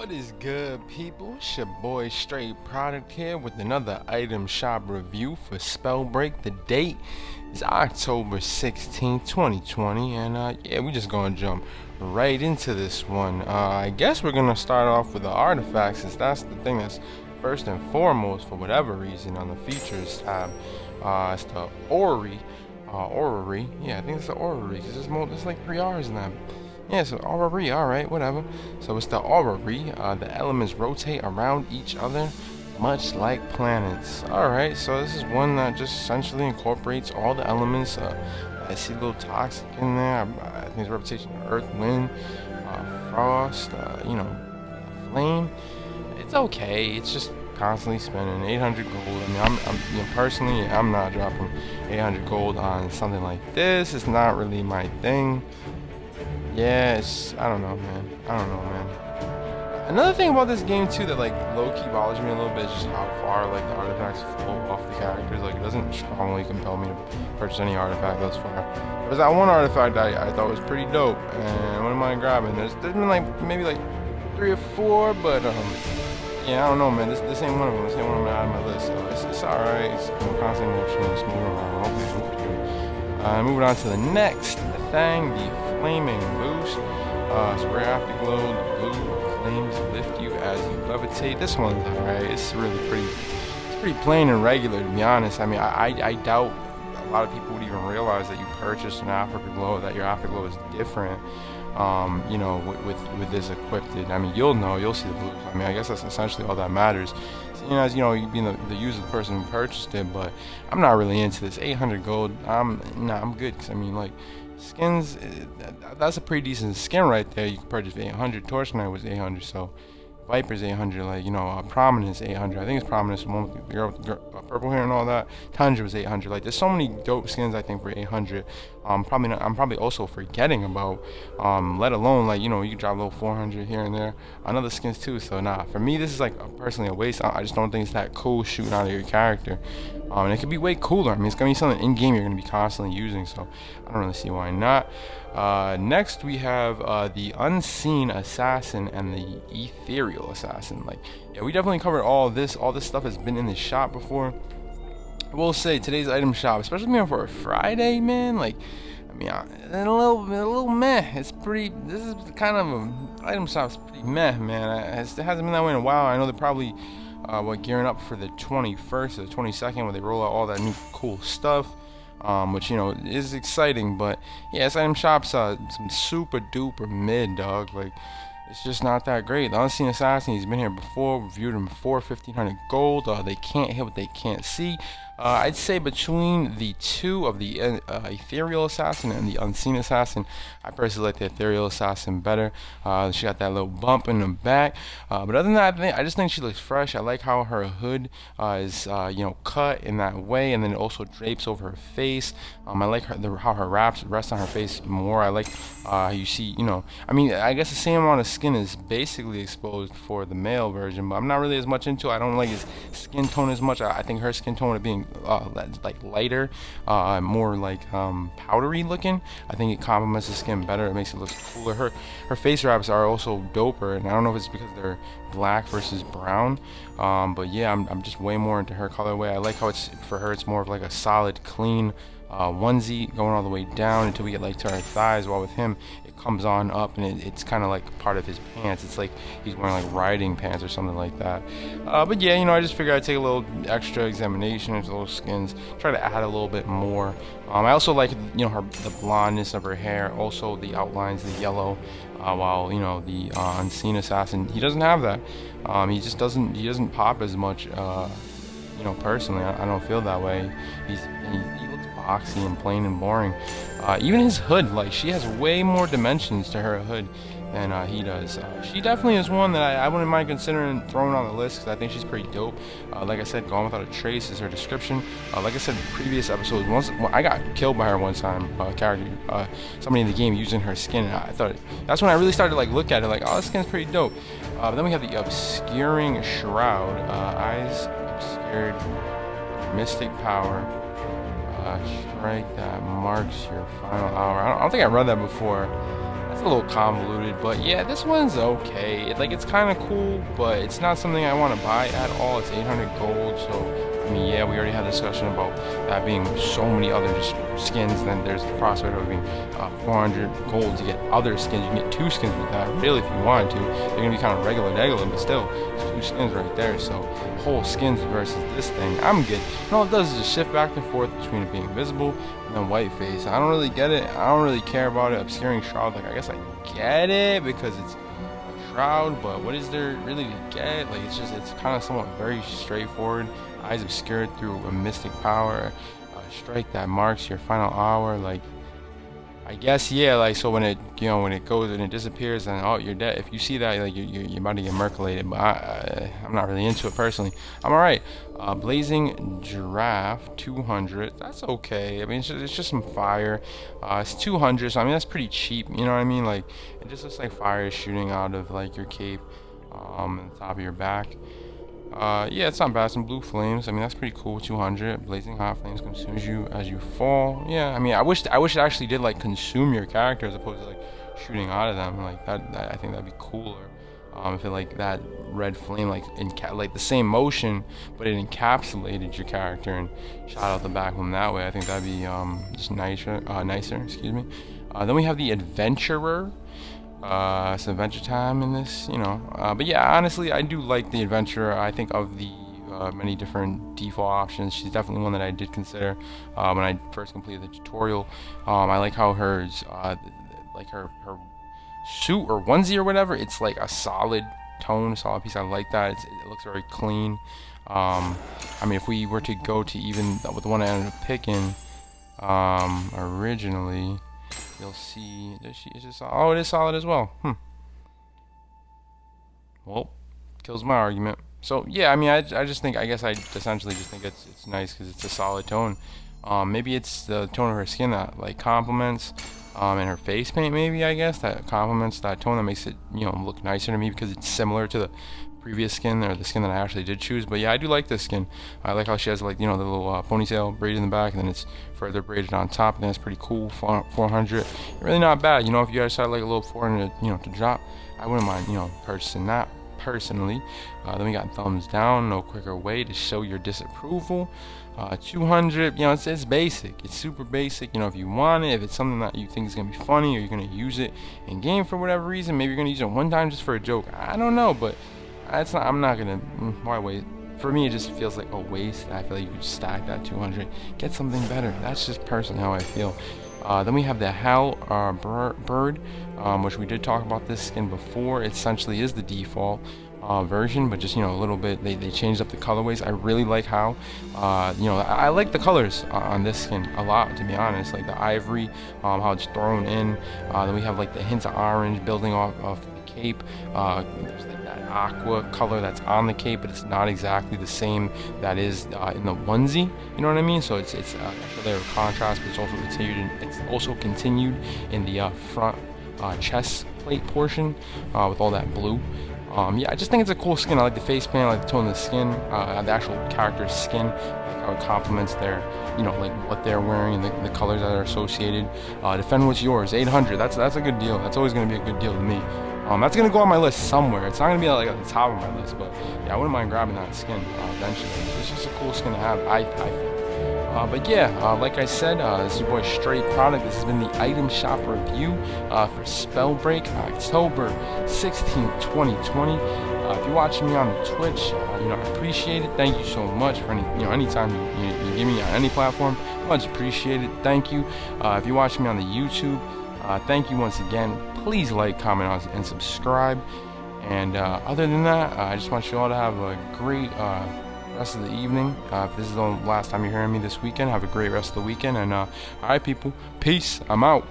What is good, people? It's your boy Straight Product here with another item shop review for SpellBreak. The date is October 16th, 2020, and yeah, we just gonna jump right into this one. I guess we're gonna start off with the artifacts, since that's the thing that's first and foremost for whatever reason on the features tab. It's the orrery. Yeah, I think it's the orrery because there's like 3 R's in that. Yeah, so orrery, alright, whatever. So it's the orrery. The elements rotate around each other, much like planets. Alright, so this is one that just essentially incorporates all the elements. I see a little toxic in there. I think it's representation of earth, wind, frost, flame. It's okay. It's just constantly spending 800 gold. I mean, personally, I'm not dropping 800 gold on something like this. It's not really my thing. Yeah, I don't know, man. Another thing about this game too that like low-key bothers me a little bit is just how far like the artifacts flow off the characters. Like, it doesn't strongly compel me to purchase any artifact thus far. There's that one artifact I thought was pretty dope, and what am I grabbing? There's been like maybe like 3 or 4, but yeah, I don't know, man. This ain't one of them. This ain't one of them out of my list. So it's alright. It's constantly motionless, moving around. Okay. Moving on to the next thing, the flaming boost. Spray afterglow. The blue flames lift you as you levitate. This one's alright. It's really pretty. It's pretty plain and regular, to be honest. I mean, I doubt a lot of people would even realize that you purchased an afterglow, that your afterglow is different. With this equipped. I mean, you'll see the blue. I mean, I guess that's essentially all that matters. So, as you know, you being the user, the person who purchased it, but I'm not really into this 800 gold. I'm good. 'Cause I mean, like, skins, that's a pretty decent skin right there. You can purchase 800. Torch Knight was 800, so Viper's 800, like, Prominence 800. I think it's Prominence, the one with the girl with the purple hair and all that. Tundra was 800. Like, there's so many dope skins I think for 800. I'm probably also forgetting about. Let alone, like, you can drop a little 400 here and there on other skins too. So nah, for me this is like personally a waste. I just don't think it's that cool shooting out of your character. And it could be way cooler. I mean, it's gonna be something in game you're gonna be constantly using. So I don't really see why not. Next we have the Unseen Assassin and the Ethereal Assassin. Like, yeah, we definitely covered all this. All this stuff has been in the shop before. I will say today's item shop, especially for a Friday, man. Like, I mean, a little meh. It's pretty. This is kind of a item shop's pretty meh, man. It hasn't been that way in a while. I know they're probably gearing up for the 21st or the 22nd, where they roll out all that new cool stuff. Which is exciting, but yeah, this item shop's some super duper mid, dog. Like, it's just not that great. The Unseen Assassin, he's been here before, reviewed him before, 1500 gold. They can't hit what they can't see. I'd say between the two of the Ethereal Assassin and the Unseen Assassin, I personally like the Ethereal Assassin better. She got that little bump in the back, but other than that, I just think she looks fresh. I like how her hood is cut in that way, and then it also drapes over her face. I like how her wraps rest on her face more. I like you see, I mean, I guess the same amount of skin is basically exposed for the male version, but I'm not really as much into it. I don't like his skin tone as much. I think her skin tone being like lighter, more like powdery looking. I think it complements the skin better. It makes it look cooler. Her face wraps are also doper, and I don't know if it's because they're black versus brown, but yeah, I'm just way more into her colorway. I like how it's more of like a solid, clean onesie going all the way down until we get like to our thighs, while with him it comes on up and it's kind of like part of his pants. It's like he's wearing like riding pants or something like that. But yeah, I just figured I'd take a little extra examination into those skins, try to add a little bit more. I also like the blondness of her hair, also the outlines, the yellow, while the Unseen Assassin, he doesn't have that. He doesn't pop as much. Personally, I don't feel that way. He looks boxy and plain and boring. Even his hood, like, she has way more dimensions to her hood than he does. She definitely is one that I wouldn't mind considering throwing on the list, because I think she's pretty dope. Like I said, Gone Without a Trace is her description. Like I said in previous episodes, I got killed by her one time, somebody in the game using her skin, and I thought that's when I really started to like look at it like, oh, this skin's pretty dope. But then we have the Obscuring Shroud, eyes obscured, mystic power, strike that marks your final hour. I don't think I read that before. That's a little convoluted, but yeah, this one's okay. It's kind of cool, but it's not something I want to buy at all. It's 800 gold, so I mean, yeah, we already had a discussion about that being so many other just skins. And then there's the prospect of being 400 gold to get other skins. You can get 2 skins with that, really, if you wanted to. They're gonna be kind of regular, but still, it's 2 skins right there. So whole skins versus this thing, I'm good. And all it does is just shift back and forth between it being invisible and then white face. I don't really get it. I don't really care about it. Obscuring Shroud, like, I guess I get it because it's a Shroud, but what is there really to get? Like, it's kind of somewhat very straightforward. Eyes obscured through a mystic power. Strike that marks your final hour. Like, I guess, yeah, like, so when it, when it goes and it disappears, and oh, you're dead. If you see that, like, you're about to get merculated. But I'm not really into it personally. I'm alright. Blazing Giraffe, 200. That's okay. I mean, it's just some fire. It's 200, so I mean, that's pretty cheap. You know what I mean? Like, it just looks like fire is shooting out of, like, your cape, on the top of your back. Yeah, it's not bad. Some blue flames. I mean, that's pretty cool. 200. Blazing hot flames consumes you as you fall. Yeah, I mean, I wish it actually did, like, consume your character as opposed to, like, shooting out of them. Like, that I think that'd be cooler. If it, like, that red flame, like, like the same motion, but it encapsulated your character and shot out the back of them that way. I think that'd be just nicer. Excuse me. Then we have the Adventurer. It's Adventure Time in this, but yeah, honestly, I do like the Adventurer. I think of the many different default options, she's definitely one that I did consider when I first completed the tutorial. I like how hers, like her suit or onesie or whatever, it's like a solid tone, solid piece. I like that. It looks very clean. I mean, if we were to go to even with the one I ended up picking originally, you'll see that it's just, oh, it is solid as well. Well, kills my argument. So yeah, I mean, I just think, I guess I essentially just think it's nice because it's a solid tone. Maybe it's the tone of her skin that, like, complements, and her face paint, maybe, I guess, that complements that tone, that makes it, look nicer to me because it's similar to the previous skin, or the skin that I actually did choose. But yeah, I do like this skin. I like how she has, like, the little ponytail braided in the back, and then it's further braided on top, and then it's pretty cool. 400, really not bad. If you guys had like a little 400, to drop, I wouldn't mind, purchasing that personally. Then we got thumbs down, no quicker way to show your disapproval. 200, it's basic. It's super basic. If you want it, if it's something that you think is gonna be funny, or you're gonna use it in game for whatever reason, maybe you're gonna use it one time just for a joke. I don't know, but I'm not gonna. Why wait? For me, it just feels like a waste. I feel like you could stack that 200, get something better. That's just personally how I feel. Then we have the Hal Bird, which we did talk about this skin before. It essentially is the default version, but just a little bit. They changed up the colorways. I really like how I like the colors on this skin a lot, to be honest. Like the ivory, how it's thrown in. Then we have like the hints of orange building off of the cape. There's like that aqua color that's on the cape, but it's not exactly the same that is in the onesie. You know what I mean? So it's extra layer of contrast, but it's also continued in the front chest plate portion with all that blue. Yeah, I just think it's a cool skin. I like the face paint, I like the tone of the skin, the actual character's skin, like how it complements their, like what they're wearing and the colors that are associated. Defend what's yours, 800. That's a good deal. That's always going to be a good deal to me. That's going to go on my list somewhere. It's not going to be like at the top of my list, but yeah, I wouldn't mind grabbing that skin eventually. It's just a cool skin to have, I think. But yeah, like I said, this is your boy str8pr0duct's. This has been the item shop review for SpellBreak, October 16th, 2020. If you're watching me on the Twitch, I appreciate it. Thank you so much for anytime you give me on any platform. Much appreciated. Thank you. If you're watching me on the YouTube, thank you once again. Please like, comment, and subscribe. And other than that, I just want you all to have a great rest of the evening. If this is the last time you're hearing me this weekend, have a great rest of the weekend. And alright, people, peace. I'm out.